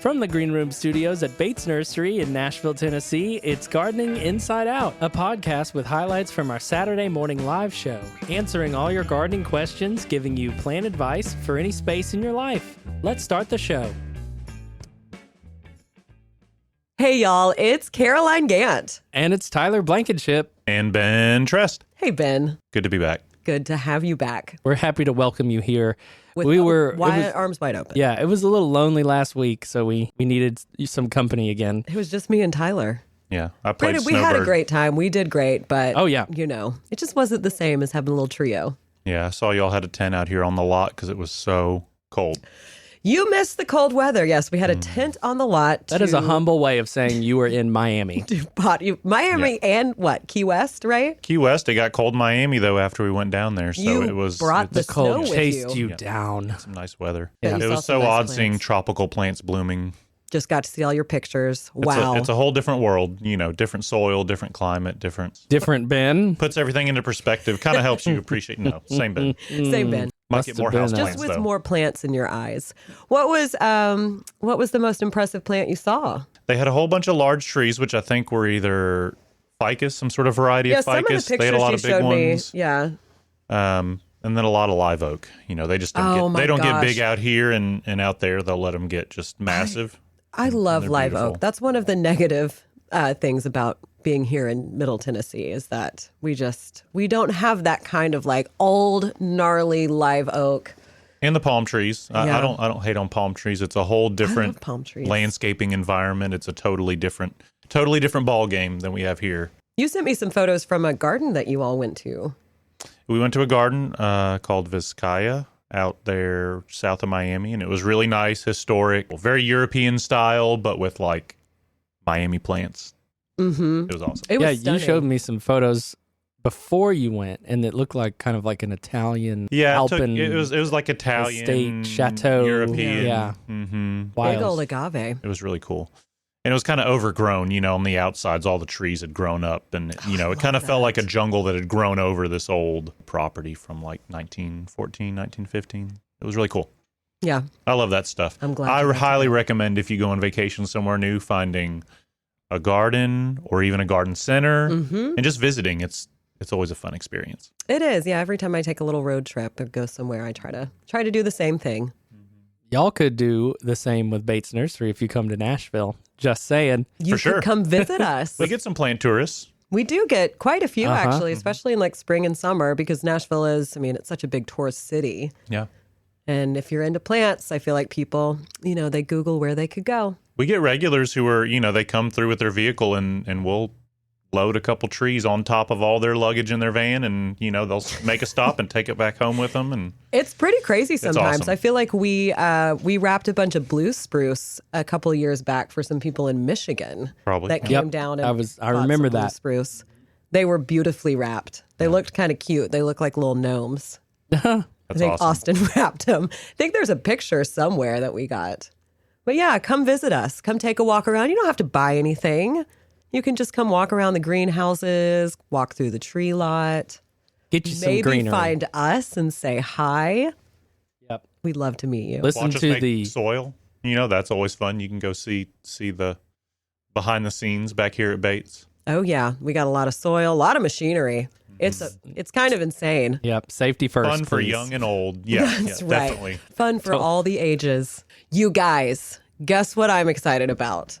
From the Green Room Studios at Bates Nursery in Nashville, Tennessee, it's Gardening Inside Out, a podcast with highlights from our Saturday morning live show, answering all your gardening questions, giving you plant advice for any space in your life. Let's start the show. Hey, y'all, it's Caroline Gant. And it's Tyler Blankenship. And Ben Trest. Hey, Ben. Good to be back. Good to have you back. We're happy to welcome you here. With arms wide open. Yeah, it was a little lonely last week, so we needed some company again. It was just me and Tyler. Yeah, I played Granted, we had a Snowbird. great time. We did great, but you know, it just wasn't the same as having a little trio. Yeah, I saw y'all had a tent out here on the lot because it was so cold. You missed the cold weather. Yes, we had a tent on the lot. That is a humble way of saying you were in Miami. Miami and what? Key West, right? Key West, it got cold in Miami, though, after we went down there. So You it was brought the snow Cold with chased you Yeah. down. some nice weather. Yeah. You It saw was some so nice odd seeing plants. tropical plants blooming. Just got to see all your pictures. It's Wow. It's a whole different world, you know, different soil, different climate, Different Ben. puts everything into perspective, kind of helps you appreciate, same Ben. Same, Ben. Might Must get have more been house a- Just plants, with though. more plants in your eyes. What was the most impressive plant you saw? They had a whole bunch of large trees, which I think were either ficus, some sort of variety Yeah, of some of the ficus. pictures They had a lot you of big showed ones. me. Yeah. And then a lot of live oak. You know, they just Oh, don't my they don't get gosh. big out here, and out there they'll let them get just massive. I love they're live beautiful. oak. That's one of the negative things about being here in Middle Tennessee is that we don't have that kind of like old gnarly live oak. And the palm trees. Yeah. I don't hate on palm trees. It's a whole different palm trees. landscaping environment. It's a totally different ball game than we have here. You sent me some photos from a garden that you all went to. We went to a garden called Vizcaya out there south of Miami, and it was really nice, historic, very European style, but with like Miami plants. Mm-hmm. It was awesome. It was You stunning. showed me some photos before you went, and it looked like kind of like an Italian Alpen it was like Italian, estate, chateau. European. Yeah. Mm-hmm. Big Wild. old agave. It was really cool. And it was kind of overgrown, you know, on the outsides, all the trees had grown up, and, you know, it kind of felt like a jungle that had grown over this old property from like 1914, 1915. It was really cool. Yeah. I love that stuff. I'm glad you I went to highly that. recommend if you go on vacation somewhere new, finding a garden or even a garden center Mm-hmm. and just visiting. It's always a fun experience. It is. Yeah. Every time I take a little road trip or go somewhere, I try to do the same thing. Y'all could do the same with Bates Nursery if you come to Nashville. Just saying. You For sure. could come visit us. We get some plant tourists. We do get quite a few, Uh-huh. actually, especially in like spring and summer, because Nashville is, it's such a big tourist city. Yeah. And if you're into plants, I feel like people, they Google where they could go. We get regulars who are, they come through with their vehicle and we'll load a couple trees on top of all their luggage in their van, and, they'll make a stop and take it back home with them. And It's pretty crazy sometimes. awesome. I feel like we wrapped a bunch of blue spruce a couple years back for some people in Michigan probably. that yeah. came down and I bought remember some blue that. spruce. They were beautifully wrapped. They looked kind of cute. They looked like little gnomes. I That's think awesome. Austin wrapped them. I think there's a picture somewhere that we got. But yeah, come visit us. Come take a walk around. You don't have to buy anything. You can just come walk around the greenhouses, walk through the tree lot, Get you some maybe greenery. find us and say hi. Yep. We'd love to meet you. Listen Watch us to make the soil. That's always fun. You can go see the behind the scenes back here at Bates. Oh yeah, we got a lot of soil, a lot of machinery. It's kind of insane. safety first. Fun for please. young and old. Yeah, That's yeah, right. definitely. Fun for all the ages. You guys, guess what I'm excited about?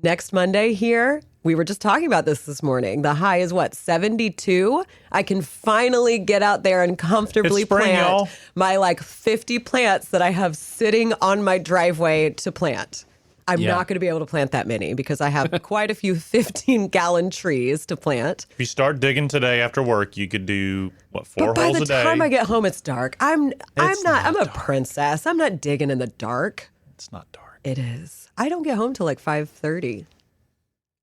Next Monday here, we were just talking about this morning. The high is what, 72? I can finally get out there and comfortably It's spring, plant y'all. my 50 plants that I have sitting on my driveway to plant. I'm Yeah. not going to be able to plant that many because I have quite a few 15-gallon trees to plant. If you start digging today after work, you could do four But by holes the a day. time I get home, it's dark. I'm It's not. I'm not a princess. I'm not digging in the dark. It's not dark. It is. I don't get home till 5:30.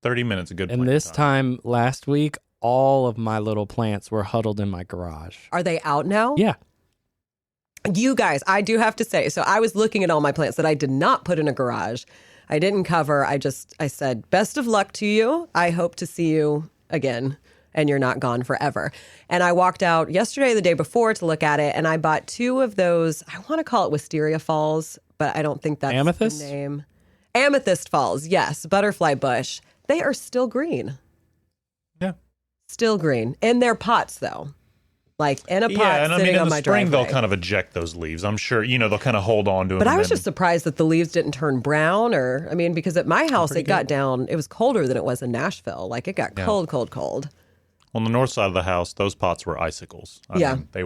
30 minutes, a good. And plant this time last week, all of my little plants were huddled in my garage. Are they out now? Yeah. You guys, I do have to say. So I was looking at all my plants that I did not put in a garage. I didn't cover. I said, best of luck to you. I hope to see you again and you're not gone forever. And I walked out yesterday, the day before, to look at it, and I bought 2 of those. I want to call it Wisteria Falls, but I don't think that's Amethyst? the name. Amethyst falls, yes. Butterfly bush. They are still green. Yeah. Still green. In their pots, though. Like in a pot Yeah, and I sitting mean, in on the my spring, driveway. they'll kind of eject those leaves. I'm sure, they'll kind of hold on to them. But I was just surprised that the leaves didn't turn brown because at my house, it was colder than it was in Nashville. Like it got cold. On the north side of the house, those pots were icicles. I mean, they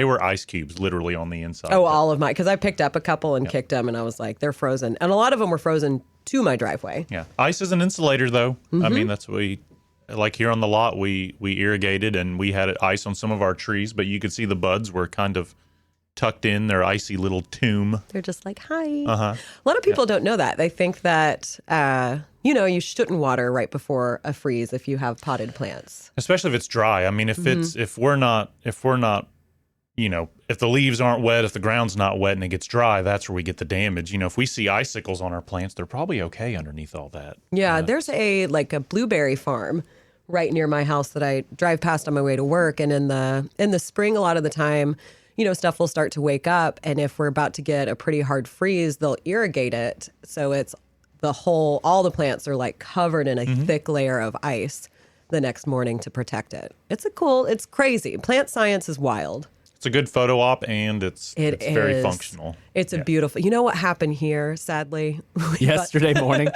were ice cubes literally on the inside. Oh, all of mine. Because I picked up a couple and kicked them, and I was like, they're frozen. And a lot of them were frozen to my driveway. Yeah. Ice is an insulator, though. I mean, that's what like here on the lot, we irrigated, and we had ice on some of our trees, but you could see the buds were kind of tucked in their icy little tomb. They're just like, hi. Uh-huh. A lot of people don't know that. They think that, you shouldn't water right before a freeze if you have potted plants. Especially if it's dry. I mean, if we're not, if the leaves aren't wet, if the ground's not wet and it gets dry, that's where we get the damage. If we see icicles on our plants, they're probably okay underneath all that. Yeah, there's a blueberry farm right near my house that I drive past on my way to work. And in the spring, a lot of the time, stuff will start to wake up. And if we're about to get a pretty hard freeze, they'll irrigate it. So it's all the plants are like covered in a thick layer of ice the next morning to protect it. It's crazy. Plant science is wild. It's a good photo op, and it's very functional. It's a beautiful. You know what happened here, sadly? Yesterday morning.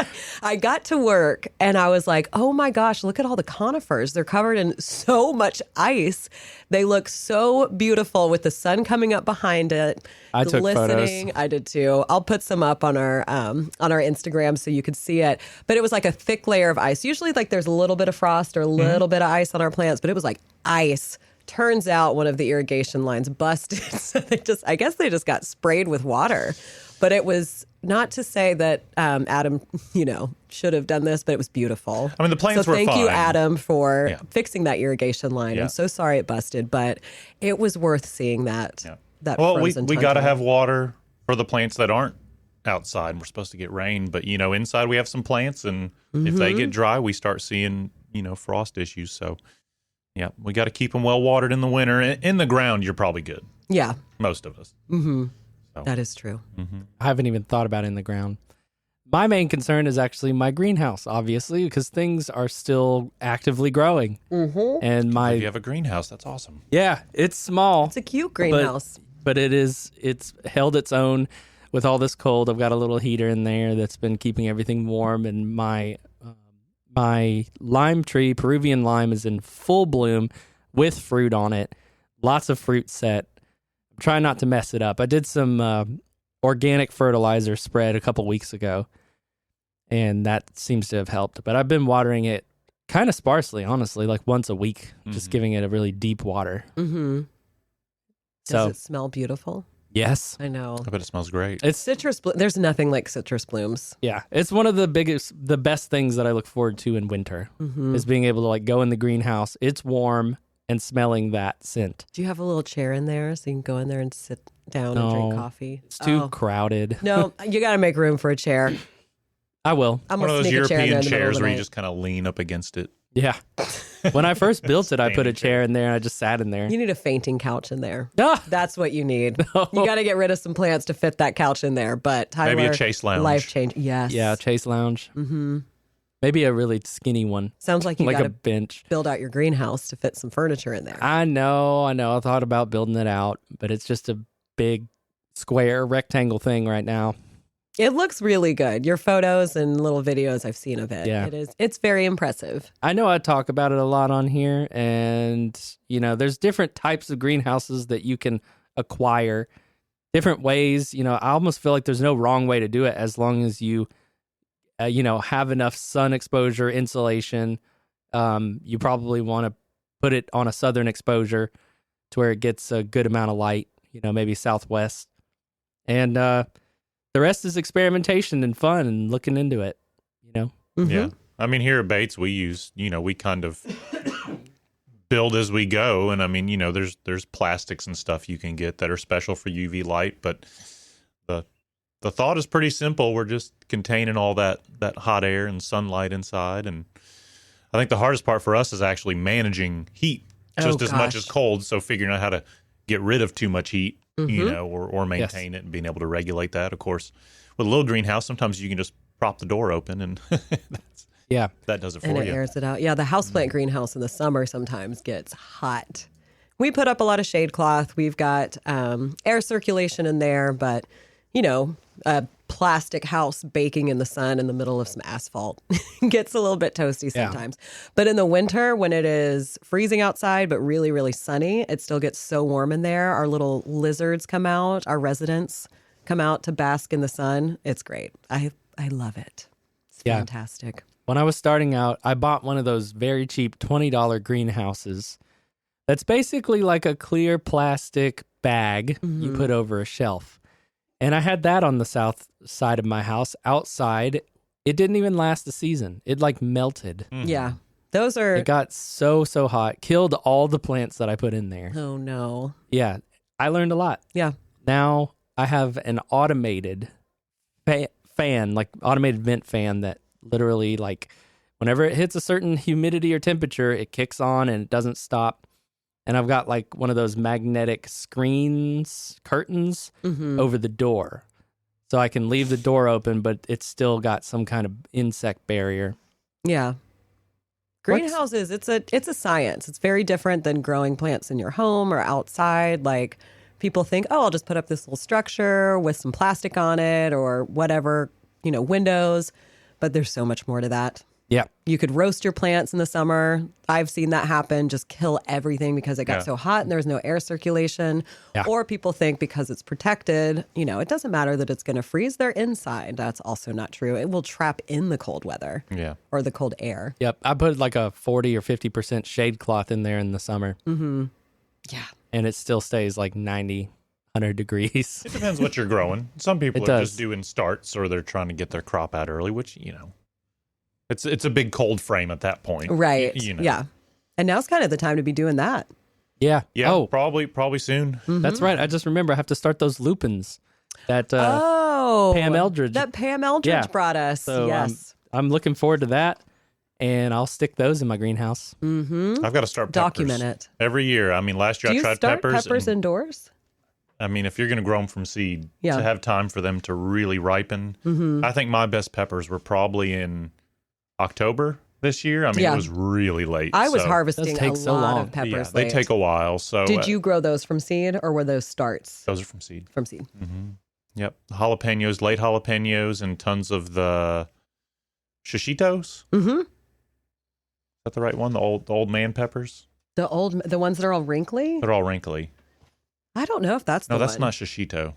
I got to work, and I was like, oh my gosh, look at all the conifers. They're covered in so much ice. They look so beautiful with the sun coming up behind it. I took photos. I did too. I'll put some up on our Instagram so you could see it. But it was like a thick layer of ice. Usually like there's a little bit of frost or a little bit of ice on our plants, but it was like ice. Turns out one of the irrigation lines busted. So I guess they just got sprayed with water. But it was not to say that Adam, should have done this, but it was beautiful. I mean, the plants were fine. So thank you, Adam, for fixing that irrigation line. Yeah. I'm so sorry it busted, but it was worth seeing that. Yeah. Well, we got to have water for the plants that aren't outside. We're supposed to get rain, but inside we have some plants, and if they get dry, we start seeing frost issues. So yeah, we got to keep them well watered in the winter. In the ground, you're probably good. Yeah, most of us. Mm-hmm. So. That is true. Mm-hmm. I haven't even thought about in the ground. My main concern is actually my greenhouse, obviously, because things are still actively growing. Mm-hmm. And you have a greenhouse. That's awesome. Yeah, it's small. It's a cute greenhouse. But it's held its own with all this cold. I've got a little heater in there that's been keeping everything warm, and my lime tree, Peruvian lime, is in full bloom with fruit on it. Lots of fruit set. I'm trying not to mess it up. I did some organic fertilizer spread a couple weeks ago, and that seems to have helped. But I've been watering it kind of sparsely, honestly, like once a week, just giving it a really deep water. Mm-hmm. Does it smell beautiful? Yes. I know. I bet it smells great. It's citrus. There's nothing like citrus blooms. Yeah. It's one of the best things that I look forward to in winter is being able to like go in the greenhouse. It's warm and smelling that scent. Do you have a little chair in there so you can go in there and sit down and drink coffee? It's too crowded. No, you got to make room for a chair. I will. I'm one of those European chairs where you night. just kind of lean up against it. Yeah. When I first built it, I put a chair in there and I just sat in there. You need a fainting couch in there. Ah! That's what you need. No. You got to get rid of some plants to fit that couch in there. But Tyler, maybe a Chase Lounge. Life change. Yes. Yeah, Chase Lounge. Mm-hmm. Maybe a really skinny one. Sounds like you like got a to bench. build out your greenhouse to fit some furniture in there. I know. I thought about building it out, but it's just a big square rectangle thing right now. It looks really good. Your photos and little videos I've seen of it. Yeah. It's very impressive. I know I talk about it a lot on here, and there's different types of greenhouses that you can acquire, different ways. I almost feel like there's no wrong way to do it as long as you have enough sun exposure, insulation. You probably want to put it on a southern exposure to where it gets a good amount of light, maybe southwest. And the rest is experimentation and fun and looking into it, Mm-hmm. Yeah. I mean, here at Bates, we use, we kind of build as we go. And I mean, there's plastics and stuff you can get that are special for UV light, but the thought is pretty simple. We're just containing all that hot air and sunlight inside. And I think the hardest part for us is actually managing heat just as much as cold. So figuring out how to get rid of too much heat, or maintain it and being able to regulate that. Of course, with a little greenhouse, sometimes you can just prop the door open, and Yeah. that does it And for it you. airs it out. Yeah, the houseplant greenhouse in the summer sometimes gets hot. We put up a lot of shade cloth. We've got air circulation in there, but, a plastic house baking in the sun in the middle of some asphalt gets a little bit toasty sometimes. But in the winter, when it is freezing outside but really, really sunny, it still gets so warm in there. Our little lizards come out. Our residents come out to bask in the sun. It's great. I love it. It's fantastic. When I was starting out, I bought one of those very cheap $20 greenhouses. That's basically like a clear plastic bag you put over a shelf. And I had that on the south side of my house. Outside, it didn't even last the season. It like melted. Yeah. Those are... It got so hot. Killed all the plants that I put in there. Oh, no. Yeah. I learned a lot. Yeah. Now I have an automated fan, like automated vent fan that literally like whenever it hits a certain humidity or temperature, it kicks on and it doesn't stop. And I've got like one of those magnetic curtains over the door. So I can leave the door open, but it's still got some kind of insect barrier. Yeah. Greenhouses, it's a science. It's very different than growing plants in your home or outside. Like people think, oh, I'll just put up this little structure with some plastic on it or whatever, windows. But there's so much more to that. Yeah. You could roast your plants in the summer. I've seen that happen. Just kill everything because it got so hot and there was no air circulation. Yeah. Or people think because it's protected, it doesn't matter that it's going to freeze their inside. That's also not true. It will trap in the cold weather or the cold air. Yep. I put like a 40 or 50% shade cloth in there in the summer. Mm-hmm. Yeah. And it still stays like 90, 100 degrees. It depends what you're growing. Some people It are does. just doing starts, or they're trying to get their crop out early, which, it's a big cold frame at that point. Right. Yeah. And now's kind of the time to be doing that. Yeah. Yeah, Oh, probably soon. that's right. I just remember I have to start those lupins that Pam Eldridge. That Pam Eldridge brought us. So yes. I'm looking forward to that. And I'll stick those in my greenhouse. Mm-hmm. I've got to start peppers. Document it. Every year. I mean, last year Do I you tried start peppers. indoors? I mean, if you're going to grow them from seed, Yeah. to have time for them to really ripen. I think my best peppers were probably in October this year. I mean, it was really late. I was so- harvesting Those a take so lot long. of peppers. Yeah, they late. take a while. So Did you grow those from seed or were those starts Those are from seed. from seed? Yep. Jalapenos, late jalapenos, and tons of the shishitos. Mm-hmm. Is that the right one? The old man peppers? The ones that are all wrinkly? They're all wrinkly. I don't know if that's the No, that's one. not shishito.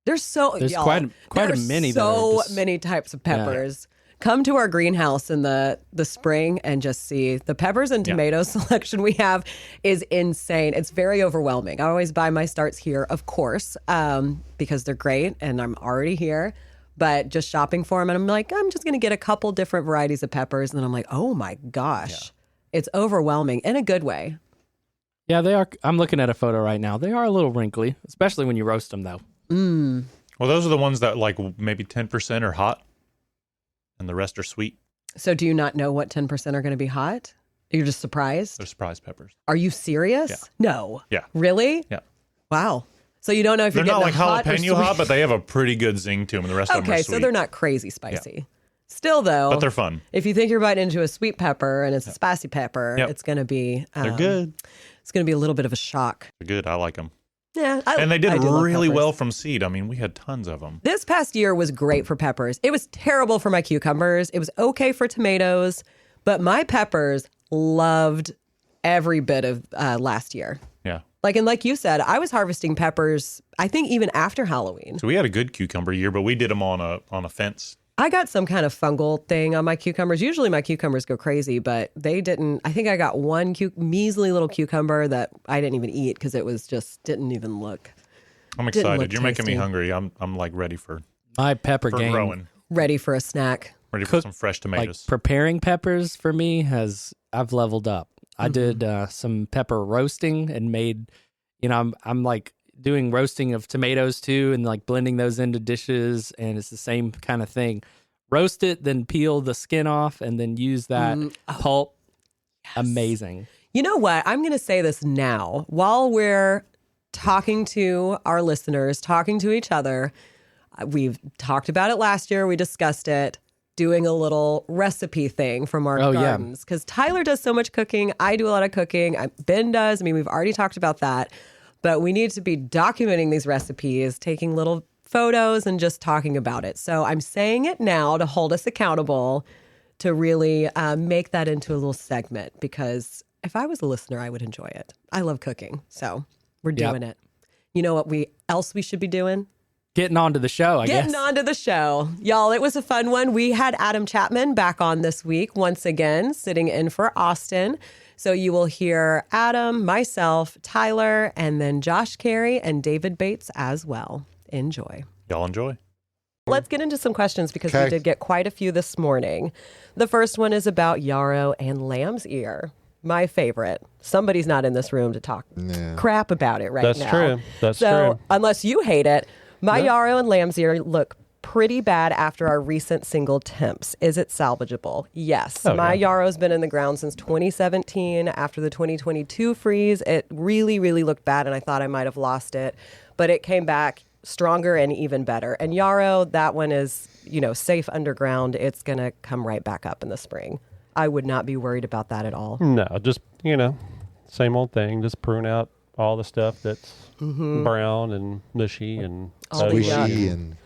There's There's quite a many. that are So just- many types of peppers. Come to our greenhouse in the spring and just see the peppers and tomato selection we have is insane. It's very overwhelming. I always buy my starts here, of course, because they're great and I'm already here. But just shopping for them, and I'm like, I'm just going to get a couple different varieties of peppers. And then I'm like, oh my gosh, it's overwhelming in a good way. Yeah, they are. I'm looking at a photo right now. They are a little wrinkly, especially when you roast them, though. Well, those are the ones that like maybe 10% are hot and the rest are sweet. So do you not know what 10% are going to be hot? You're just surprised? They're surprise peppers. Are you serious? Yeah. No. Yeah. Really? Yeah. Wow. So you don't know if They're you're not getting like a hot or jalapeno hot, sweet- but they have a pretty good zing to them, and the rest of them are Okay, sweet. so they're not crazy spicy. Still, though, But they're fun. if you think you're biting into a sweet pepper and it's a spicy pepper, it's going to be They're good. It's going to be a little bit of a shock. They're good. I like them. Yeah, And they did I do love really peppers. well from seed. I mean, we had tons of them. This past year was great for peppers. It was terrible for my cucumbers. It was okay for tomatoes, but my peppers loved every bit of last year. Yeah. Like you said, I was harvesting peppers, I think even after Halloween. So we had a good cucumber year, but we did them on a fence. I got some kind of fungal thing on my cucumbers. Usually my cucumbers go crazy, but they didn't. I think I got one measly little cucumber that I didn't even eat because it was just didn't even look I'm Didn't excited. look You're making me tasty. hungry. I'm like ready for My pepper game, growing. ready for a snack. Ready for Cook- some fresh like tomatoes. preparing peppers for me I've leveled up. I did some pepper roasting and made, I'm like doing roasting of tomatoes too, and like blending those into dishes, and it's the same kind of thing. Roast it, then peel the skin off, and then use that pulp. Amazing. You know what? I'm going to say this now while we're talking to our listeners, talking to each other. We've talked about it last year. We discussed it. doing a little recipe thing from our gardens. Because Tyler does so much cooking. I do a lot of cooking. Ben does. I mean, we've already talked about that. But we need to be documenting these recipes, taking little photos and just talking about it. So I'm saying it now to hold us accountable to really make that into a little segment, because if I was a listener, I would enjoy it. I love cooking. So we're doing it. You know what else we should be doing? Getting onto the show, I guess. Getting onto the show. Y'all, it was a fun one. We had Adam Chapman back on this week, once again, sitting in for Austin. So you will hear Adam, myself, Tyler, and then Josh Carey and David Bates as well. Enjoy. Y'all enjoy. Let's get into some questions, because we did get quite a few this morning. The first one is about yarrow and lamb's ear. My favorite. Somebody's not in this room to talk crap about it right now. That's true. That's so, true. Unless you hate it, my yarrow and lamb's ear look pretty bad after our recent single temps. Is it salvageable? Yes. My yarrow's been in the ground since 2017. After the 2022 freeze, it really, really looked bad, and I thought I might have lost it. But it came back stronger and even better. And yarrow, that one is, safe underground. It's going to come right back up in the spring. I would not be worried about that at all. No, just, same old thing. Just prune out all the stuff that's brown and mushy and squishy and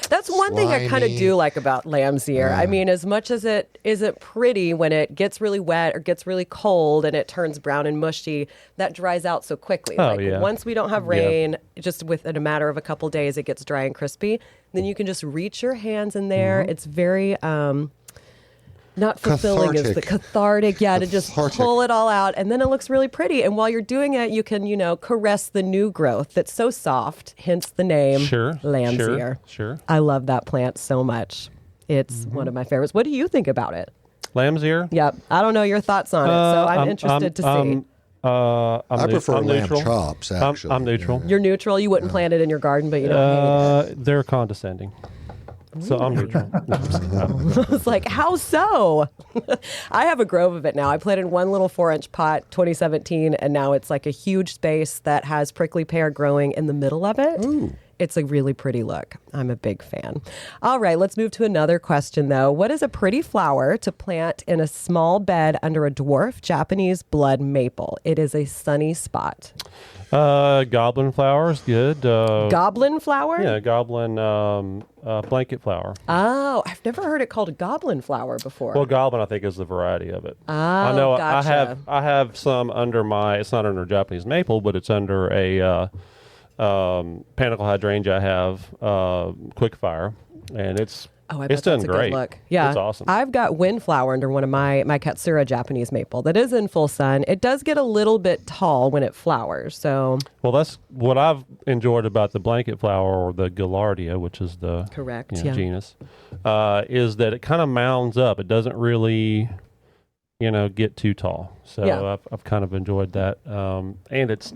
that's one thing I kind of do like about lamb's ear. I mean, as much as it isn't pretty when it gets really wet or gets really cold and it turns brown and mushy, that dries out so quickly. Once we don't have rain, just within a matter of a couple days, it gets dry and crispy. Then you can just reach your hands in there. It's very not fulfilling is the cathartic, to just pull it all out, and then it looks really pretty. And while you're doing it, you can, caress the new growth that's so soft, hence the name lamb's ear. Sure. I love that plant so much. It's one of my favorites. What do you think about it? Lamb's ear? Yep. I don't know your thoughts on it, so I'm interested to see. I prefer I'm lamb neutral. chops, actually. I'm neutral. You're neutral? You wouldn't plant it in your garden, but you don't hate it? They're condescending. So I'm neutral. It's like, how so? I have a grove of it now. I planted one little 4-inch pot 2017, and now it's like a huge space that has prickly pear growing in the middle of it. Ooh. It's a really pretty look. I'm a big fan. All right, let's move to another question, though. What is a pretty flower to plant in a small bed under a dwarf Japanese blood maple? It is a sunny spot. Goblin flower is good. Goblin flower? Yeah, goblin blanket flower. Oh, I've never heard it called a goblin flower before. Well, goblin I think is the variety of it. Oh, I know. gotcha. I have some under my. It's not under Japanese maple, but it's under a panicle hydrangea. I have quickfire, and it's done that's a great. Good look. Yeah, it's awesome. I've got windflower under one of my Katsura Japanese maple that is in full sun. It does get a little bit tall when it flowers. So, well, that's what I've enjoyed about the blanket flower or the Gaillardia, which is the correct genus, is that it kind of mounds up. It doesn't really, get too tall. So I've kind of enjoyed that, and it's.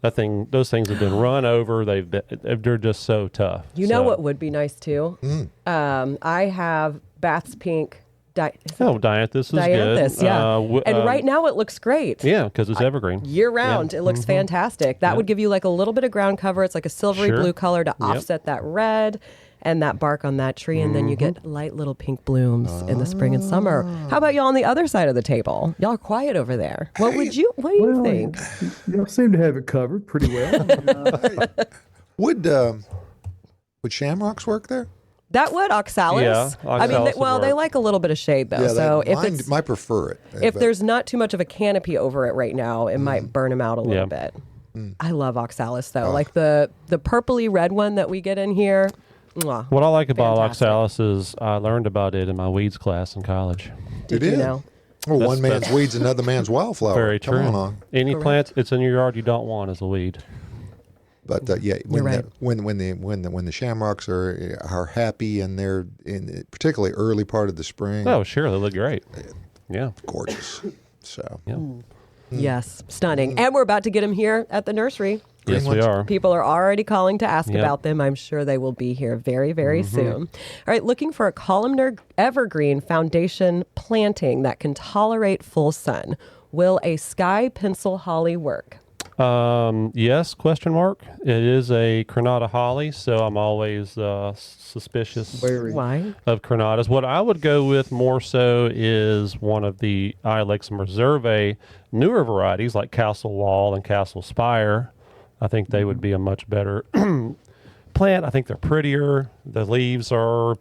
Those things have been run over. They're just so tough. You know what would be nice too? I have Bath's Pink. Dianthus is Dianthus, good. Yeah. And right now it looks great. Yeah, because it's evergreen. Year round, it looks fantastic. That would give you like a little bit of ground cover. It's like a silvery blue color to offset that red and that bark on that tree, and then you get light little pink blooms in the spring and summer. How about y'all on the other side of the table? Y'all are quiet over there. What do you think? Y'all seem to have it covered pretty well. Would shamrocks work there? That would oxalis. Yeah, I mean, oxalis they like a little bit of shade though. Yeah, so if mine it's might prefer it. if there's not too much of a canopy over it right now, it might burn them out a little bit. I love oxalis though, like the purpley red one that we get in here. Mwah. What I like about Fantastic. oxalis is I learned about it in my weeds class in college. Did you know? Well, one man's weed's another man's wildflower. Very true. Come on. Any plant it's in your yard you don't want is a weed. But when the shamrocks are happy and they're in particularly early part of the spring. Oh, sure, they look great. Yeah, gorgeous. So yes, stunning. And we're about to get them here at the nursery. Yes, we are. People are already calling to ask about them. I'm sure they will be here very, very soon. All right, looking for a columnar evergreen foundation planting that can tolerate full sun. Will a sky pencil holly work? Yes, question mark. It is a Coronata holly, so I'm always suspicious Why? of Coronatas. What I would go with more so is one of the Ilex Reserve newer varieties like Castle Wall and Castle Spire. I think they would be a much better plant. I think they're prettier. The leaves are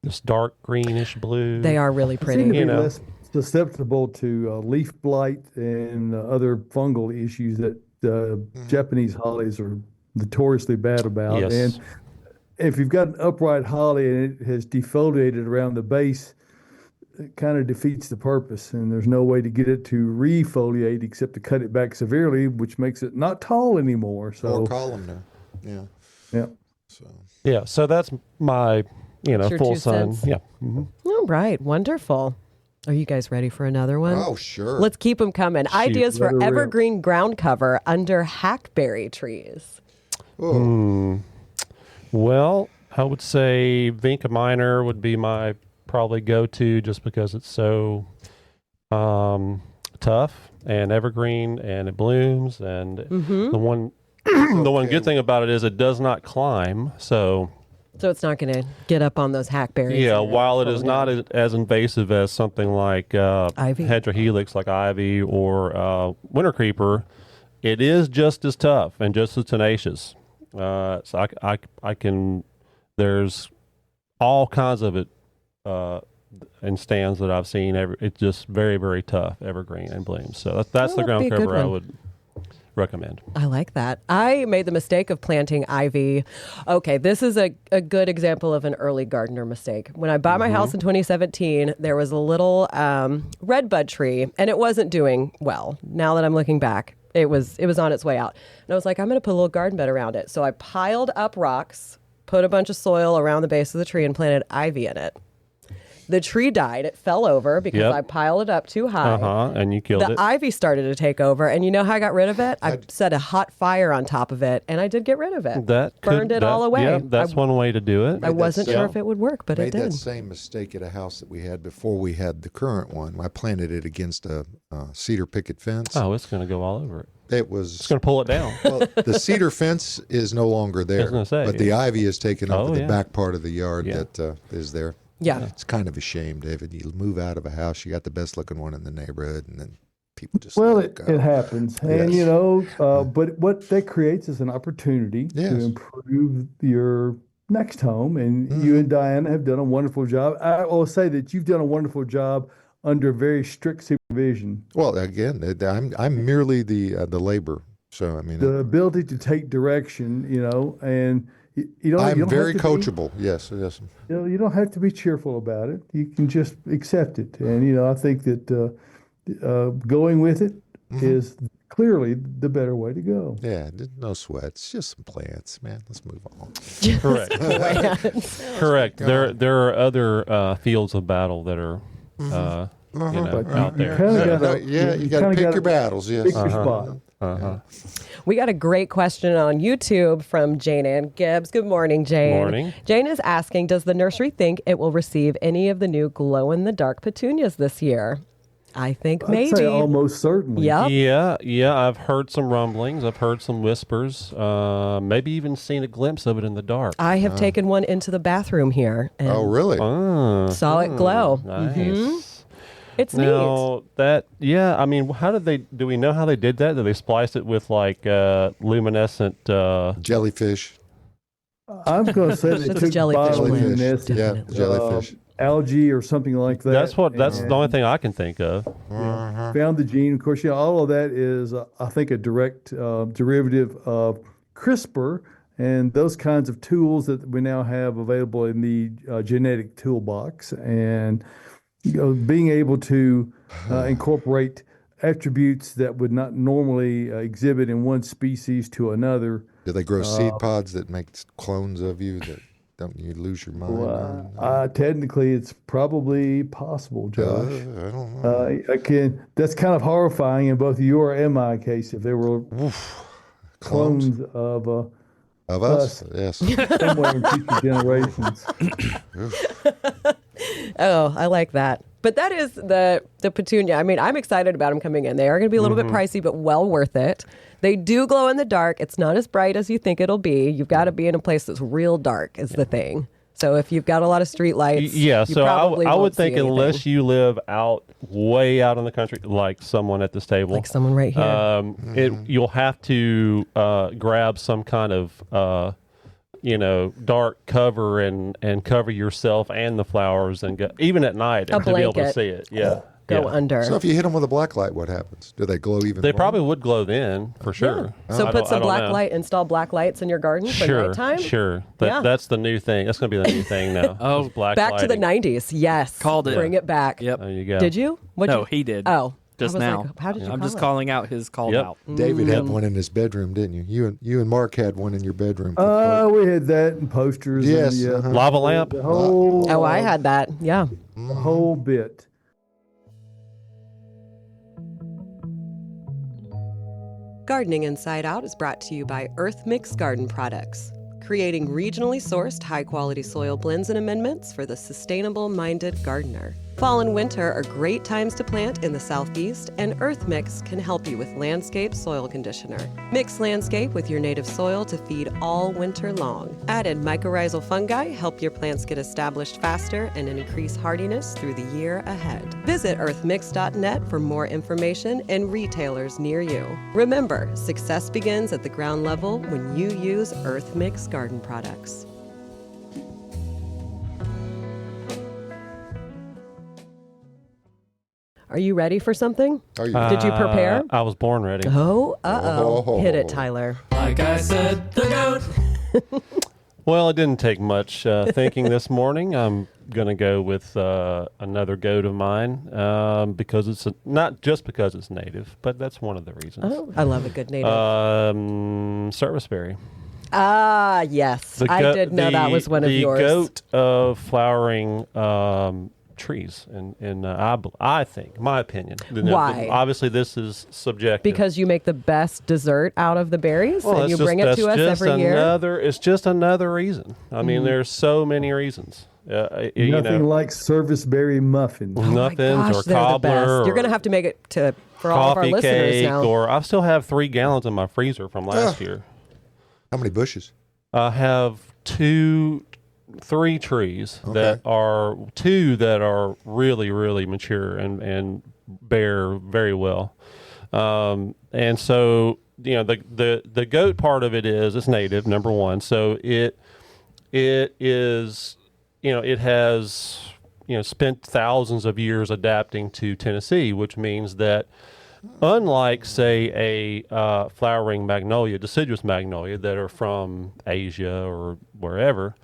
this dark greenish blue. They are really Seem to pretty. be You know. less susceptible to leaf blight and other fungal issues that Japanese hollies are notoriously bad about. Yes. And if you've got an upright holly and it has defoliated around the base, it kind of defeats the purpose. And there's no way to get it to refoliate except to cut it back severely, which makes it not tall anymore. So, Or columnar. Yeah. yeah. So Yeah, so that's my, That's your full 2 sun. cents. Yeah. Mhm. All right, wonderful. Are you guys ready for another one? oh sure. Let's keep them coming. Ideas let for her rip. evergreen ground cover under hackberry trees. Oh, Well, I would say Vinca minor would be my probably go-to just because it's so tough and evergreen and it blooms and the one good thing about it is it does not climb. So it's not going to get up on those hackberries. yeah, and while it fall is down. not as invasive as something like Ivy. Heterohelix like ivy or winter creeper, it is just as tough and just as tenacious. So I can, there's all kinds of it in stands that I've seen. It's just very, very tough, evergreen and blooms. So that's the That would be ground a good cover I one. would recommend. I like that. I made the mistake of planting ivy. Okay, this is a good example of an early gardener mistake. When I bought my house in 2017, there was a little redbud tree, and it wasn't doing well. Now that I'm looking back, it was on its way out. And I was like, I'm going to put a little garden bed around it. So I piled up rocks, put a bunch of soil around the base of the tree, and planted ivy in it. The tree died. It fell over because Yep. I piled it up too high. And you killed The it. ivy started to take over, and you know how I got rid of it? I set a hot fire on top of it, and I did get rid of it. Burned it all away. Yeah, that's one way to do it. I wasn't that sure same- if it would work, but made it did. that same mistake at a house that we had before we had the current one. I planted it against a cedar picket fence. Oh, it's going to go all over it. It was It's going to pull it down. well, the cedar fence is no longer there, gonna say, but the ivy has taken over Oh, the yeah. back part of the yard Yeah. that is there. Yeah. It's kind of a shame, David. You move out of a house, you got the best looking one in the neighborhood, and then people just Well, let it go. happens. And, Yes. but what that creates is an opportunity Yes. to improve your next home. And Mm-hmm. you and Diana have done a wonderful job. I will say that you've done a wonderful job under very strict supervision. Well, again, I'm merely the labor. So I mean, The ability to take direction, and you don't. I'm you don't very have to be- coachable. Yes, yes. you don't have to be cheerful about it. You can just accept it. And, I think that going with it is clearly the better way to go. Yeah, no sweat. It's just some plants, man. Let's move on. Correct. Correct. There are other fields of battle that are out there. Kinda gotta- You got to kinda pick gotta your battles. Yes. Pick your spot. We got a great question on YouTube from Jane Ann Gibbs. Good morning, Jane. Morning. Jane is asking, does the nursery think it will receive any of the new glow-in-the-dark petunias this year? I think I'd maybe. say almost certainly. Yep. Yeah. I've heard some rumblings. I've heard some whispers. Maybe even seen a glimpse of it in the dark. I have taken one into the bathroom here and Oh, really? saw it glow. Nice. It's neat. Now I mean, do we know how they did that? Did they splice it with like luminescent? Jellyfish. I'm going to say they That's took jellyfish bioluminescent, Yeah, Definitely. jellyfish. algae or something like that. That's the and only thing I can think of. found the gene. Of course, all of that is, I think, a direct derivative of CRISPR and those kinds of tools that we now have available in the genetic toolbox. And being able to incorporate attributes that would not normally exhibit in one species to another. Do they grow seed pods that make clones of you that don't you lose your mind on? Technically, it's probably possible, Josh. I don't know. That's kind of horrifying in both your and my case. If there were clones of Of us? Yes. somewhere in future generations. Oh, I like that. But that is the petunia. I mean, I'm excited about them coming in. They are going to be a little bit pricey, but well worth it. They do glow in the dark. It's not as bright as you think it'll be. You've got to be in a place that's real dark is the thing. So if you've got a lot of street lights, yeah. So I would think anything. unless you live way out in the country, like someone at this table, like someone right here, you'll have to grab some kind of dark cover and cover yourself and the flowers and go, even at night to be able to see it. Yeah. Go under. So if you hit them with a black light, what happens? Do they glow even They more? probably would glow then, for sure. Yeah. So put some black light, install black lights in your garden for nighttime? Sure. That's the new thing. That's going to be the new thing now. Black Back lighting. to the 90s. Yes. Called it. Bring it back. Yep. There you go. Did you? No, he did. Oh. Just I was now. like, how did you I'm call just it? calling out his called out. David had one in his bedroom, didn't you? You and Mark had one in your bedroom. We had that and posters. Yes, And, uh-huh. Lava lamp? The whole, Oh, I had that. Yeah. the whole bit. Gardening Inside Out is brought to you by Earth Mix Garden Products, creating regionally sourced high-quality soil blends and amendments for the sustainable-minded gardener. Fall and winter are great times to plant in the Southeast, and Earth Mix can help you with Landscape Soil Conditioner. Mix landscape with your native soil to feed all winter long. Added mycorrhizal fungi help your plants get established faster and increase hardiness through the year ahead. Visit earthmix.net for more information and retailers near you. Remember, success begins at the ground level when you use Earth Mix Garden Products. Are you ready for something? Are you? Did you prepare? I was born ready. Oh, uh-oh. Oh. Hit it, Tyler. Like I said, the goat. Well, it didn't take much thinking this morning. I'm going to go with another goat of mine because it's not just because it's native, but that's one of the reasons. Oh, I love a good native. Serviceberry. Ah, yes. I did know that was one of yours. The goat of flowering trees, and I think, my opinion. Why? Obviously, this is subjective. Because you make the best dessert out of the berries and you bring it to us every year? It's just another reason. I mean, there's so many reasons. Nothing like serviceberry muffins. Oh my Muffins gosh, or they're the cobbler. best. You're going to have to make it for all of our coffee listeners cake, now. or I still have 3 gallons in my freezer from last year. How many bushes? I have 3 trees that are 2 that are really, really mature and bear very well. And so, the goat part of it is it's native, number one. So it is, it has, spent thousands of years adapting to Tennessee, which means that unlike, say, a flowering magnolia, deciduous magnolia that are from Asia or wherever,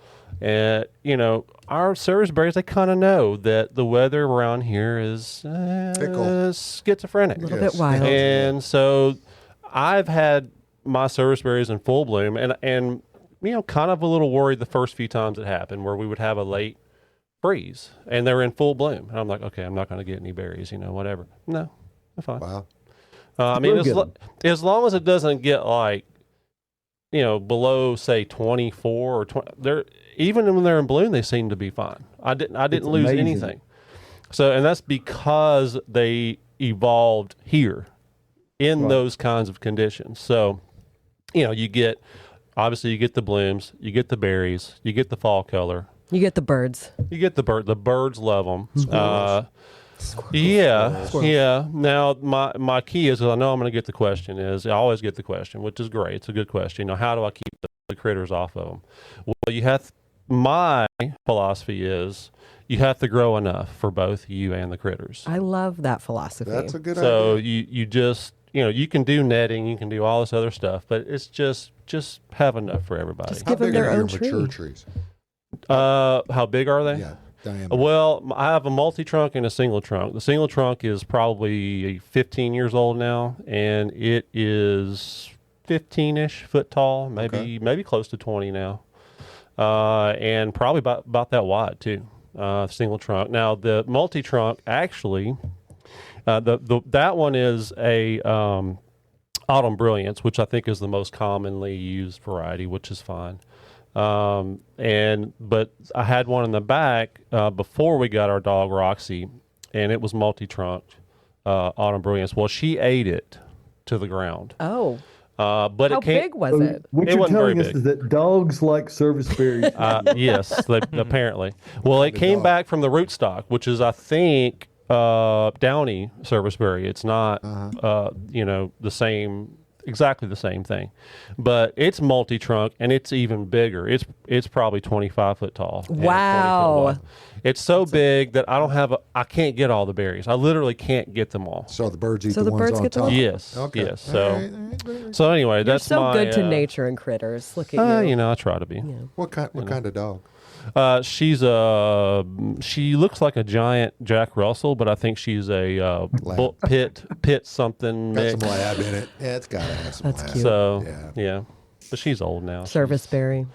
our serviceberries, they kind of know that the weather around here is schizophrenic. A little bit wild. And so I've had my serviceberries in full bloom and kind of a little worried the first few times it happened where we would have a late freeze and they're in full bloom. And I'm like, okay, I'm not going to get any berries, whatever. No, they're fine. Wow. As long as it doesn't get below, say, 24 or 20, even when they're in bloom, they seem to be fine. I didn't lose amazing. anything. So, and that's because they evolved here in those kinds of conditions. So, you get the blooms, you get the berries, you get the fall color. You get the birds. You get the birds love them. Squirrels. Yeah. Now, my key is, I know I'm going to get the question, I always get the question, which is great. It's a good question. How do I keep the critters off of them? Well, my philosophy is you have to grow enough for both you and the critters. I love that philosophy. That's a good So idea. you just, you can do netting, you can do all this other stuff, but it's just have enough for everybody. Just How give them big their are your own tree. mature trees? How big are they? Yeah, diameter. Well, I have a multi-trunk and a single trunk. The single trunk is probably 15 years old now, and it is 15-ish foot tall, maybe close to 20 now, and probably about that wide too. Single trunk. Now the multi-trunk actually, that one is a Autumn Brilliance, which I think is the most commonly used variety, which is fine. But I had one in the back before we got our dog Roxy, and it was multi-trunked Autumn Brilliance. Well, she ate it to the ground. Oh. But How it came, big was it? What It you're wasn't very telling us big. is that dogs like service berries. Yes, apparently. Well, it came back from the rootstock, which is, I think, downy serviceberry. It's not, the same, exactly the same thing, but it's multi-trunk and it's even bigger. It's probably 25 foot tall. and 20 foot Wow. wide. It's so big that I can't get all the berries. I literally can't get them all. So the birds eat So the the ones birds on get them top. all? Yes. Okay. Yes. So, All right, all right. so anyway, You're that's so my, good to nature and critters. Look at you. I try to be. What kind of dog? She looks like a giant Jack Russell, but I think she's a pit something Got mix. some lab in it. Yeah, it's got to have some That's lab. cute. So Yeah. but she's old now. Serviceberry.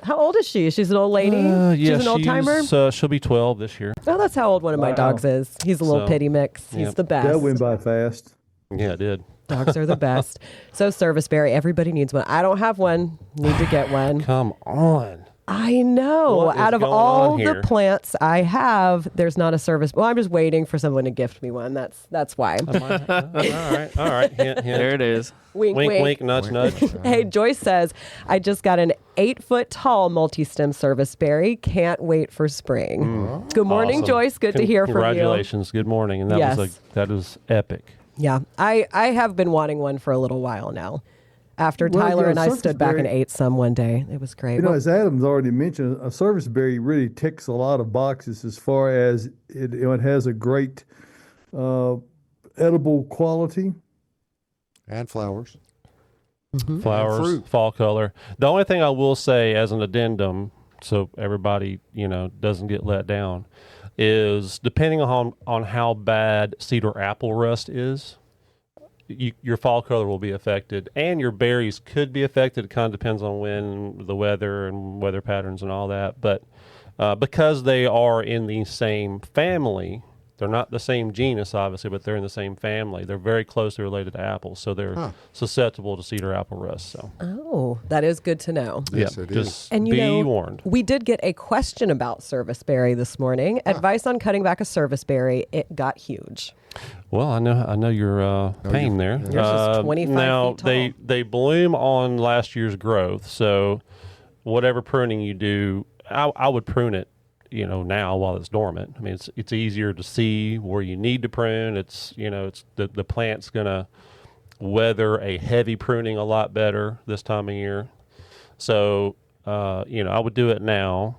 How old is she? She's an old lady? Yeah, she's an old timer? she'll be 12 this year. Oh, that's how old one of my dogs is. He's a little So, pity mix. He's yeah. the best. That went by fast. Yeah, it did. Dogs are the best. So Serviceberry, everybody needs one. I don't have one. Need to get one. Come on. I know. What is Out of going all on the here? plants I have, there's not a service. Well, I'm just waiting for someone to gift me one. That's why. All right. Hint, hint. There it is. Wink, Wink, wink. wink, nudge, nudge. Hey, Joyce says, I just got an 8-foot tall multi-stem serviceberry. Can't wait for spring. Good morning, Awesome. Joyce. Good to hear from you. Congratulations. Good morning. And that Yes. that is epic. Yeah, I have been wanting one for a little while now. After Well, Tyler yeah, and I stood back and serviceberry- ate some one day. It was great. You know, Well, as Adam's already mentioned, a serviceberry really ticks a lot of boxes as far as it has a great edible quality. And flowers. Flowers, fruit. fall color. The only thing I will say as an addendum, so everybody, doesn't get let down, is depending on how bad cedar apple rust is, your fall color will be affected, and your berries could be affected. It kind of depends on when, the weather and weather patterns and all that. But because they are in the same family, they're not the same genus, obviously, but they're in the same family. They're very closely related to apples, so they're susceptible to cedar apple rust. So, oh, that is good to know. Yes, it is. just And be warned. we did get a question about serviceberry this morning. Advice on cutting back a serviceberry. It got huge. Well, I know your pain there. Yours is 25 now feet tall. they bloom on last year's growth, so whatever pruning you do, I would prune it, now while it's dormant. I mean, it's easier to see where you need to prune. It's it's the plant's gonna weather a heavy pruning a lot better this time of year. So I would do it now,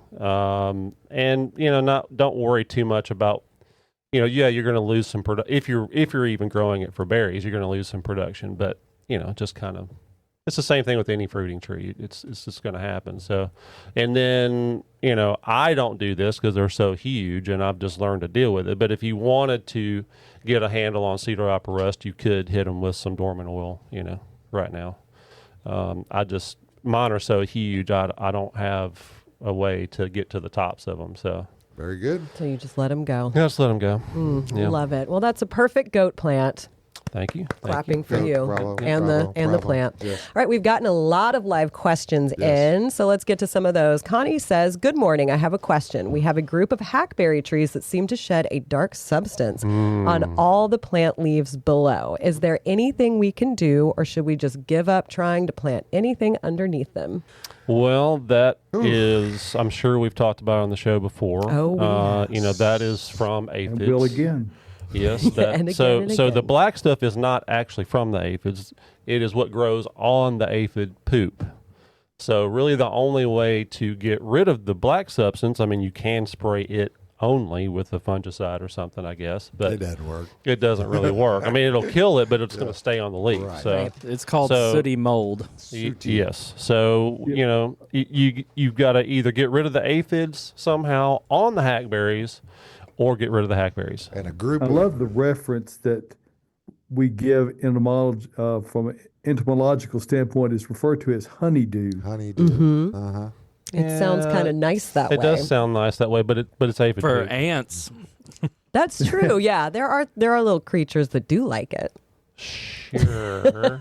and don't worry too much about. You're going to lose some if you're even growing it for berries, you're going to lose some production. But just kind of, it's the same thing with any fruiting tree. It's just going to happen. So, and then I don't do this because they're so huge, and I've just learned to deal with it. But if you wanted to get a handle on cedar apple rust, you could hit them with some dormant oil. Right now, mine are so huge, I don't have a way to get to the tops of them. So. Very good. So you just let them go. Yeah, just let them go. Yeah. Love it. Well, that's a perfect goat plant. Thank you. Clapping for Yeah, you bravo, and bravo, the bravo. plant. Yes. All right, we've gotten a lot of live questions in, so let's get to some of those. Connie says, "Good morning. I have a question. We have a group of hackberry trees that seem to shed a dark substance on all the plant leaves below. Is there anything we can do, or should we just give up trying to plant anything underneath them?" Well, that is, I'm sure we've talked about it on the show before. Oh, that is from aphids. And will again. Yes. And That, again so and so the again. black stuff is not actually from the aphids. It is what grows on the aphid poop. So really the only way to get rid of the black substance, I mean, you can spray it only with a fungicide or something, I guess. But It doesn't work. it doesn't really work. I mean, it'll kill it, but it's going to stay on the leaf. Right. So. Right. It's called So- sooty mold. Yes. So, you've got to either get rid of the aphids somehow on the hackberries or get rid of the hackberries. And a group I of love the reference that we give from an entomological standpoint is referred to as honeydew. honeydew. Uh-huh. It sounds kind of nice that It way. does sound nice that way, but it's aphid For poop. ants. That's true. Yeah, there are little creatures that do like it. Sure.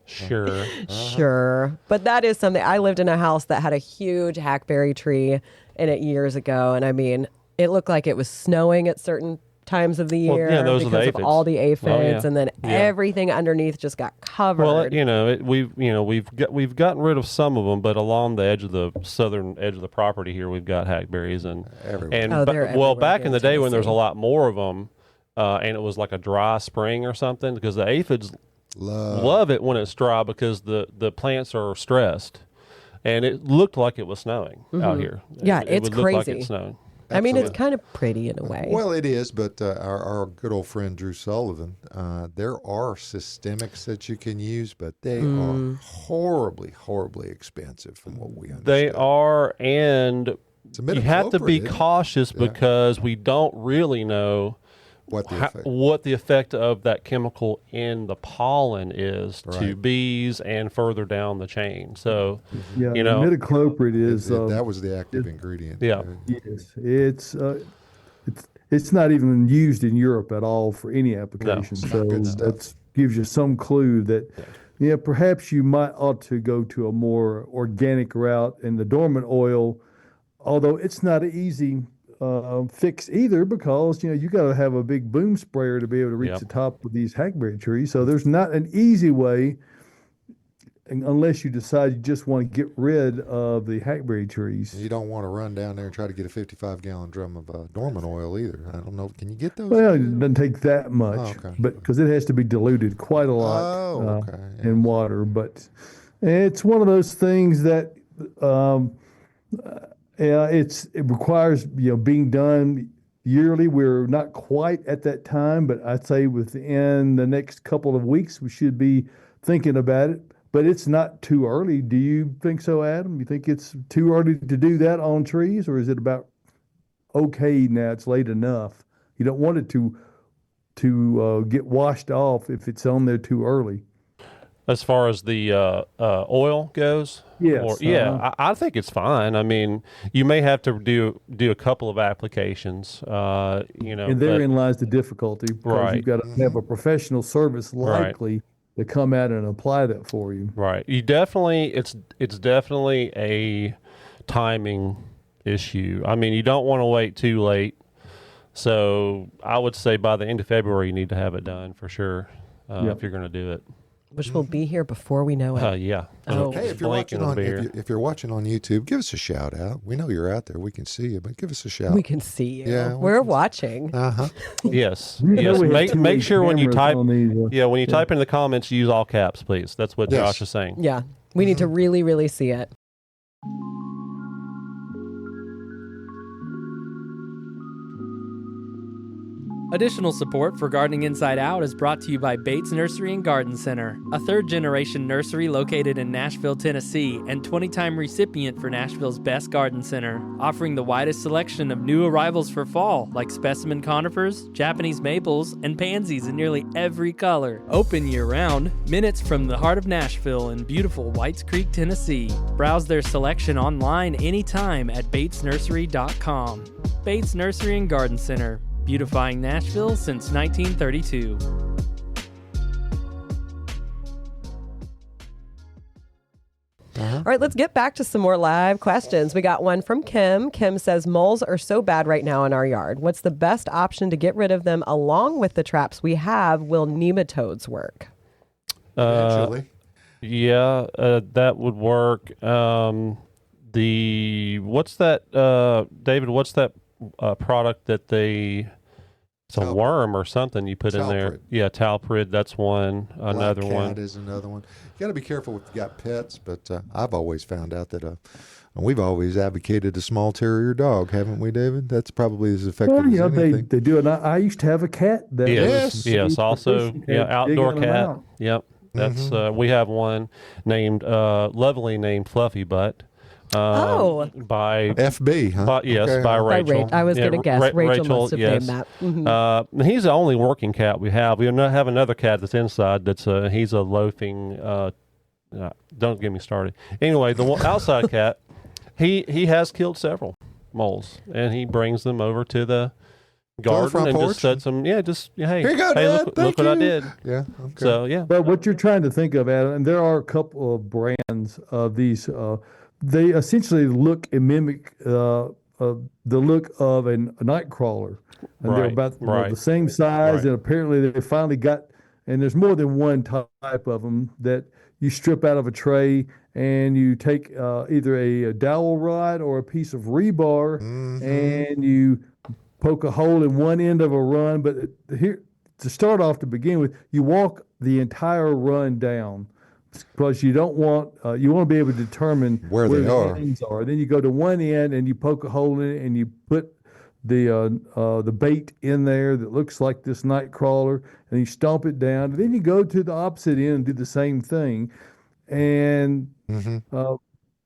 Sure. Sure. But that is something. I lived in a house that had a huge hackberry tree in it years ago. And I mean, it looked like it was snowing at certain times of the Well, year yeah, those are the because of aphids. all the aphids, yeah. and then everything underneath just got covered. Well, we've gotten rid of some of them, but along the edge of the southern edge of the property here, we've got hackberries and Everywhere. and they're well, everywhere back here in in the day when there's a Tennessee. lot more of them, and it was like a dry spring or something, because the aphids love it when it's dry because the plants are stressed, and it looked like it was snowing out here. Yeah, it it's would look like crazy. it's snowing. I mean, it's Absolutely. kind of pretty in a way. Well, it is, but our good old friend Drew Sullivan, there are systemics that you can use, but they are horribly, horribly expensive from what we understand. They are, and It's a you have to be imidacloprid, isn't it? cautious because we don't really know What the effect? what the effect of that chemical in the pollen is to Right. bees and further down the chain. So, Yeah, you know, imidacloprid is That was the active ingredient. yeah. yes, it's not even used in Europe at all for any application. So Good stuff. that gives you some clue that perhaps you might ought to go to a more organic route. And the dormant oil, although it's not an easy fix either, because you got to have a big boom sprayer to be able to reach Yep. the top of these hackberry trees. So there's not an easy way, unless you decide you just want to get rid of the hackberry trees. You don't want to run down there and try to get a 55-gallon drum of dormant oil either. I don't know. Can you get those? Well, it doesn't take that much, Oh, okay. but because it has to be diluted quite a lot Oh, okay. in water. But it's one of those things that it requires being done yearly. We're not quite at that time, but I'd say within the next couple of weeks we should be thinking about it. But it's not too early. Do you think so, Adam? You think it's too early to do that on trees, or is it about okay now? It's late enough. You don't want it to get washed off if it's on there too early. As far as the oil goes, Yes, I think it's fine. I mean, you may have to do a couple of applications, And therein lies the difficulty, because Right. you've got to have a professional service likely to come out and apply that for you. right. You definitely, it's definitely a timing issue. I mean, you don't want to wait too late. So I would say by the end of February, you need to have it done for sure if you're going to do it. Which will be here before we know it. Yeah. Oh. Hey, if you're watching on if you're watching on YouTube, give us a shout out. We know you're out there. We can see you, but give us a shout. We can see you. Yeah, we We're watching. Uh-huh. Yes. You know Yes. we have Make too many sure when you cameras type, on these, when you type in the comments, use all caps, please. That's what Yes. Josh is saying. Yeah. We need to really, really see it. Additional support for Gardening Inside Out is brought to you by Bates Nursery and Garden Center, a third-generation nursery located in Nashville, Tennessee, and 20-time recipient for Nashville's Best Garden Center, offering the widest selection of new arrivals for fall, like specimen conifers, Japanese maples, and pansies in nearly every color. Open year-round, minutes from the heart of Nashville in beautiful Whites Creek, Tennessee. Browse their selection online anytime at batesnursery.com. Bates Nursery and Garden Center, beautifying Nashville since 1932. All right, let's get back to some more live questions. We got one from Kim. Kim says, moles are so bad right now in our yard. What's the best option to get rid of them along with the traps we have? Will nematodes work? Eventually. Yeah, that would work. What's that, David? What's that product that it's a Talprid. worm or something you put in there? Talprid. Yeah, Talprid. That's one. Another Black one. cat is another one. You got to be careful if you got pets, but I've always found out that we've always advocated a small terrier dog, haven't we, David? That's probably as effective Well, as anything. they do it. I used to have a cat that Yes. Also, outdoor digging them cat. out. Yep. That's we have one lovely named Fluffy Butt. By FB, huh? By, yes, Okay. by By Rachel. I was going to guess. Rachel must have yes. named that. Mhm. He's the only working cat we have. We have another cat that's inside. He's a loafing. Don't get me started. Anyway, the outside cat, he has killed several moles, and he brings them over to the garden front and porch? just sets them. Yeah, just hey, Here you go, hey, Dad. look Thank what I you. did. Yeah. Okay. So yeah, But what you're trying to think of, Adam, and there are a couple of brands of these. They essentially look and mimic the look of a night crawler, and they're Right, about right. the same size. Right. And apparently, they finally got. And there's more than one type of them that you strip out of a tray, and you take either a dowel rod or a piece of rebar, and you poke a hole in one end of a run. But here, to start off, to begin with, you walk the entire run down, because you don't want you want to be able to determine Where they the are. ends are. Then you go to one end and you poke a hole in it, and you put the bait in there that looks like this night crawler, and you stomp it down. And then you go to the opposite end and do the same thing, and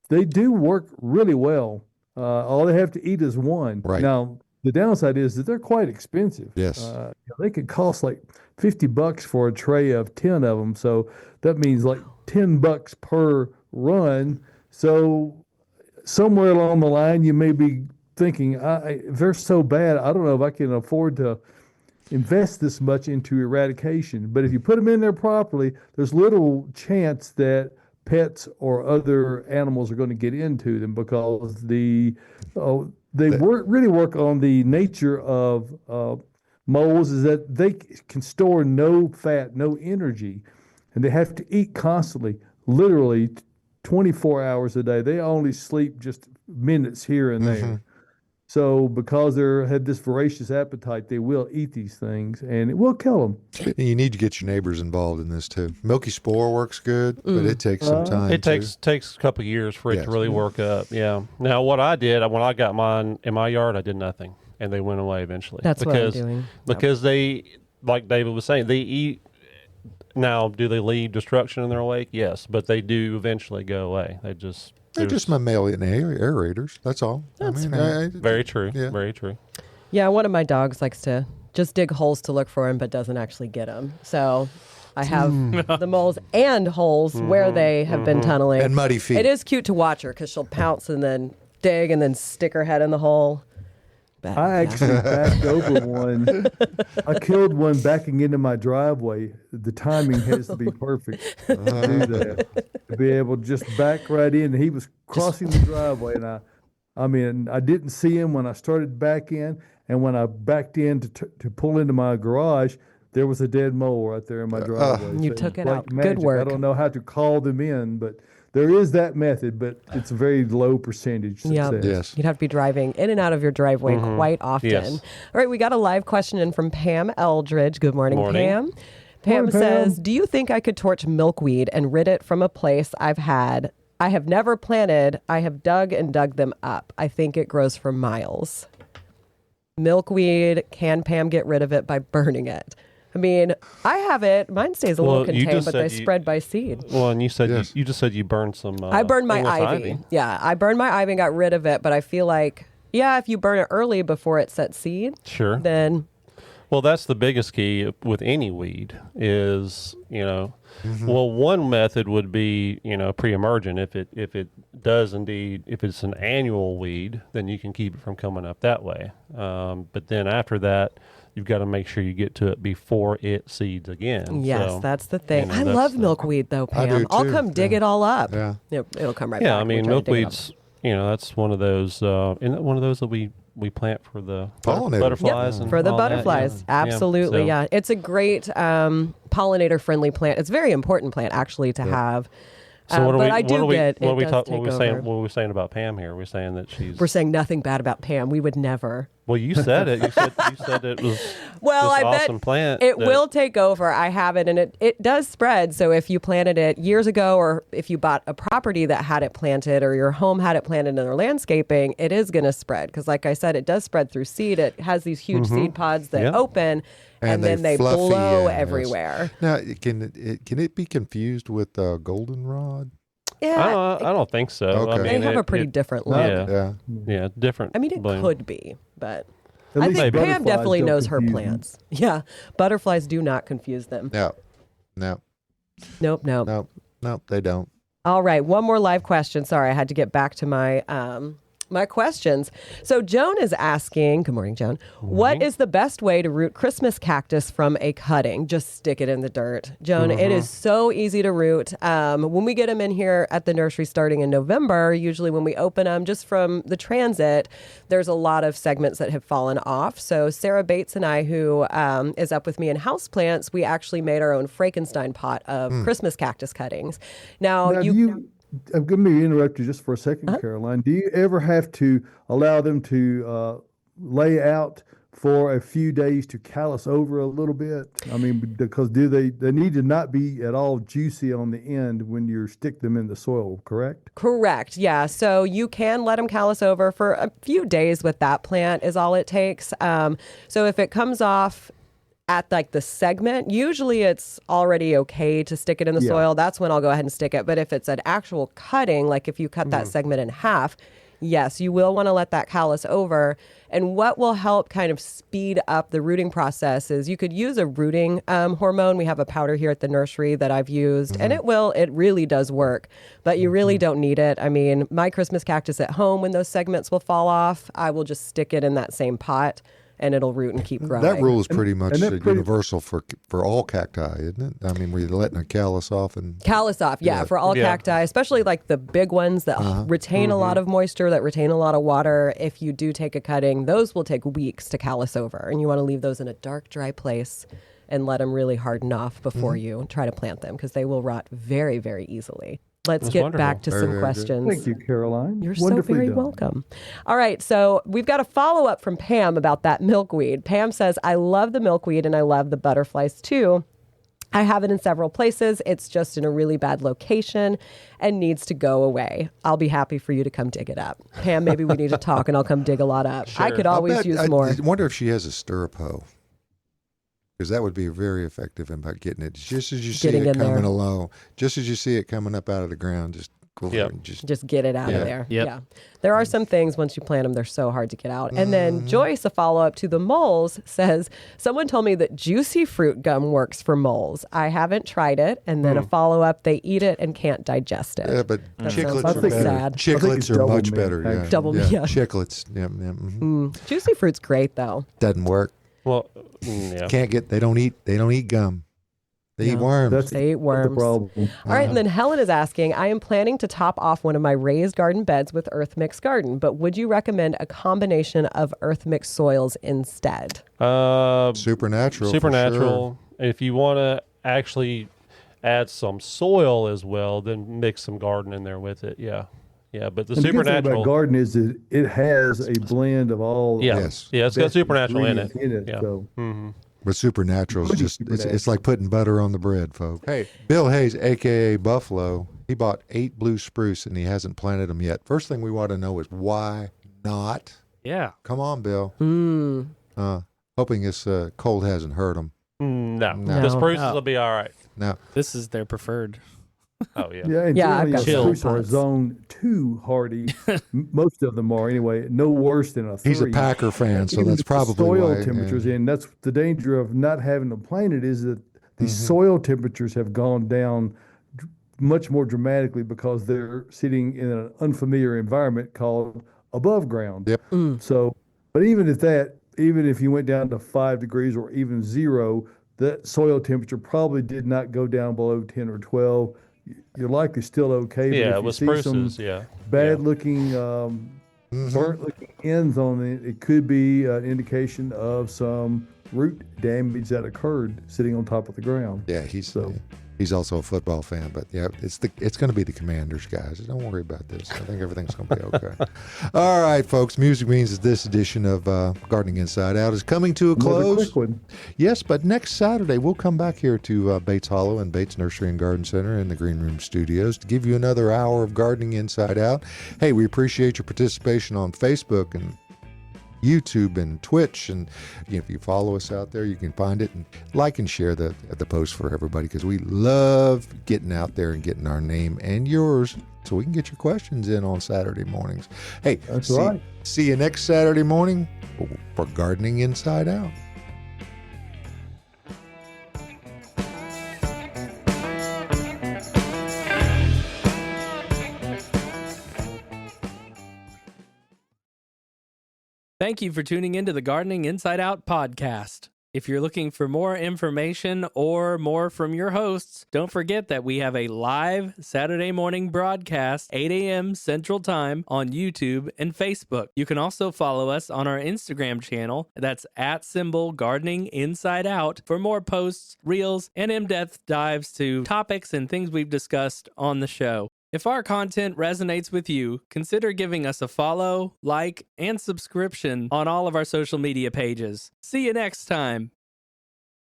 they do work really well. All they have to eat is one. Right. Now, the downside is that they're quite expensive. Yes. They could cost like $50 for a tray of 10 of them. So that means like $10 per run. So somewhere along the line, you may be thinking, if they're so bad, I don't know if I can afford to invest this much into eradication. But if you put them in there properly, there's little chance that pets or other animals are going to get into them, because they really work on the nature of moles, is that they can store no fat, no energy, and they have to eat constantly, literally 24 hours a day. They only sleep just minutes here and there. So because they have this voracious appetite, they will eat these things, and it will kill them. And you need to get your neighbors involved in this too. Milky spore works good, but it takes some time. It takes a couple of years for it to really work up. Yeah. Now, what I did when I got mine in my yard, I did nothing, and they went away eventually. That's what I'm doing. Because they, like David was saying, they eat. Now, do they leave destruction in their wake? Yes, but they do eventually go away. They're just mammalian aerators. That's all. Very true. Yeah. Very true. Yeah, one of my dogs likes to just dig holes to look for them, but doesn't actually get them. So I have the moles and holes where they have been tunneling. And muddy feet. It is cute to watch her, because she'll pounce and then dig and then stick her head in the hole. But, I actually backed over one. I killed one backing into my driveway. The timing has to be perfect to do that. To be able to just back right in. He was crossing the driveway, and I didn't see him when I started back in, and when I backed in to pull into my garage, there was a dead mole right there in my driveway. You So took it like out. magic. Good work. I don't know how to call them in, but there is that method, but it's a very low percentage success. Yep. Yes. You'd have to be driving in and out of your driveway quite often. Yes. All right, we got a live question in from Pam Eldridge. Good morning, Pam. Pam Morning, says, Pam. do you think I could torch milkweed and rid it from a place I have never planted? I have dug and dug them up. I think it grows for miles. Milkweed, can Pam get rid of it by burning it? I mean, I have it. Mine stays a little contained, but they spread by seed. Well, and you said Yes. you just said you burned some. I burned my English ivy. Yeah, I burned my ivy and got rid of it, but I feel like, if you burn it early before it sets seed, Sure. then Well, that's the biggest key with any weed is, well, one method would be, pre-emergent. If it does indeed, if it's an annual weed, then you can keep it from coming up that way. But then after that, you've got to make sure you get to it before it seeds again. yes, So, that's the thing. you know, I that's love the- milkweed though, I Pam. do I'll too. come dig it all up. Yeah. It'll come right Yeah, back. I mean, We'll try to dig it up. milkweed's, that's one of those, isn't that one of those that we plant for the Pollinators. butterflies? Yep, and for the all that? butterflies. Yeah. Absolutely, So- yeah. It's a great pollinator-friendly plant. It's a very important plant, actually, to have. So what are but we? I do what are we? get What are it we, does talk, take what, are we over. saying, what are we saying about Pam here? We're saying that she's. We're saying nothing bad about Pam. We would never. Well, you said it. You said it was. Well, this I awesome bet plant it that- will take over. I have it, and it does spread. So if you planted it years ago, or if you bought a property that had it planted, or your home had it planted in their landscaping, it is going to spread. Because like I said, it does spread through seed. It has these huge seed pods that Yep. open, and then they fluffy, blow yes. everywhere. Now, can it be confused with goldenrod? Yeah, I don't think so. Okay. I mean, they have a pretty it- different look. Yeah. Yeah. Yeah, different. I mean, it bloom. could be, but At I least think Pam butterflies definitely don't knows her confuse them. plants. Yeah, butterflies do not confuse them. No. No. Nope. No. No. They don't. All right, one more live question. Sorry, I had to get back to my my questions. So Joan is asking, good morning, Joan, what is the best way to root Christmas cactus from a cutting? Just stick it in the dirt. Joan, it is so easy to root. When we get them in here at the nursery starting in November, usually when we open them just from the transit, there's a lot of segments that have fallen off. So Sarah Bates and I, who is up with me in houseplants, we actually made our own Frankenstein pot of Christmas cactus cuttings. Now I'm going to interrupt you just for a second, Caroline. Do you ever have to allow them to lay out for a few days to callus over a little bit? I mean, because they need to not be at all juicy on the end when you stick them in the soil, correct? Correct. Yeah. So you can let them callus over for a few days with that plant is all it takes. So if it comes off at like the segment, usually it's already okay to stick it in the soil. That's when I'll go ahead and stick it. But if it's an actual cutting, like if you cut that segment in half, yes, you will want to let that callus over. And what will help kind of speed up the rooting process is you could use a rooting hormone. We have a powder here at the nursery that I've used, and it really does work, but you really don't need it. I mean, my Christmas cactus at home, when those segments will fall off, I will just stick it in that same pot and it'll root and keep growing. That rule is pretty much universal for all cacti, isn't it? I mean, we're letting a callus off for all cacti, especially like the big ones that retain a lot of moisture, that retain a lot of water. If you do take a cutting, those will take weeks to callus over, and you want to leave those in a dark, dry place and let them really harden off before you try to plant them, because they will rot very, very easily. Let's get back to some questions. Thank you, Caroline. You're so very welcome. All right, so we've got a follow-up from Pam about that milkweed. Pam says, I love the milkweed and I love the butterflies too. I have it in several places. It's just in a really bad location and needs to go away. I'll be happy for you to come dig it up. Pam, maybe we need to talk and I'll come dig a lot up. Sure. I could always use more. I wonder if she has a stirrup hoe. Because that would be very effective about getting it just as you see it coming along, just as you see it coming up out of the ground, just go over and just get it out of there. Yeah. There are some things once you plant them, they're so hard to get out. And then Joyce, a follow-up to the moles, says, someone told me that juicy fruit gum works for moles. I haven't tried it. And then a follow-up, they eat it and can't digest it. Yeah, but chiclets are better. Sad. Chiclets are much better. Chiclets. Juicy fruit's great, though. Doesn't work. Well, they don't eat gum. They eat worms. They eat worms. The problem. All right, and then Helen is asking, I am planning to top off one of my raised garden beds with earth mix garden, but would you recommend a combination of earth mix soils instead? Supernatural. Supernatural. Sure. If you want to actually add some soil as well, then mix some garden in there with it. Yeah. Yeah, but the supernatural. The good thing about garden is that it has a blend of all. Yes. Yeah, it's got supernatural in it. So. But supernatural is just, it's like putting butter on the bread, folks. Hey, Bill Hayes, a.k.a. Buffalo, he bought 8 blue spruce and he hasn't planted them yet. First thing we want to know is why not? Yeah. Come on, Bill. Hoping this cold hasn't hurt them. No. The spruces will be all right. No. This is their preferred. Oh, yeah. And I've got spruce are zone 2 hardy. Most of them are anyway. No worse than a 3. He's a Packer fan, so that's probably soil why. temperatures, and that's the danger of not having them planted is that the soil temperatures have gone down much more dramatically because they're sitting in an unfamiliar environment called above ground. Yep. So, but even if you went down to 5 degrees or even 0, that soil temperature probably did not go down below 10 or 12. You're likely still okay. Yeah, but with if you see spruces, some bad-looking, burnt-looking ends on it, it could be an indication of some root damage that occurred sitting on top of the ground. Yeah, he's also a football fan, but yeah, it's going to be the Commanders, guys. Don't worry about this. I think everything's going to be okay. All right, folks. Music Means that this edition of Gardening Inside Out is coming to a close. Another quick one. Yes, but next Saturday we'll come back here to Bates Hollow and Bates Nursery and Garden Center in the Green Room Studios to give you another hour of Gardening Inside Out. Hey, we appreciate your participation on Facebook and YouTube and Twitch, and if you follow us out there, you can find it and like and share the post for everybody, because we love getting out there and getting our name and yours so we can get your questions in on Saturday mornings. Hey, see you next Saturday morning for Gardening Inside Out. Thank you for tuning into the Gardening Inside Out podcast. If you're looking for more information or more from your hosts, don't forget that we have a live Saturday morning broadcast, 8 a.m. Central Time on YouTube and Facebook. You can also follow us on our Instagram channel. That's @Gardening Inside Out for more posts, reels, and in-depth dives to topics and things we've discussed on the show. If our content resonates with you, consider giving us a follow, like, and subscription on all of our social media pages. See you next time.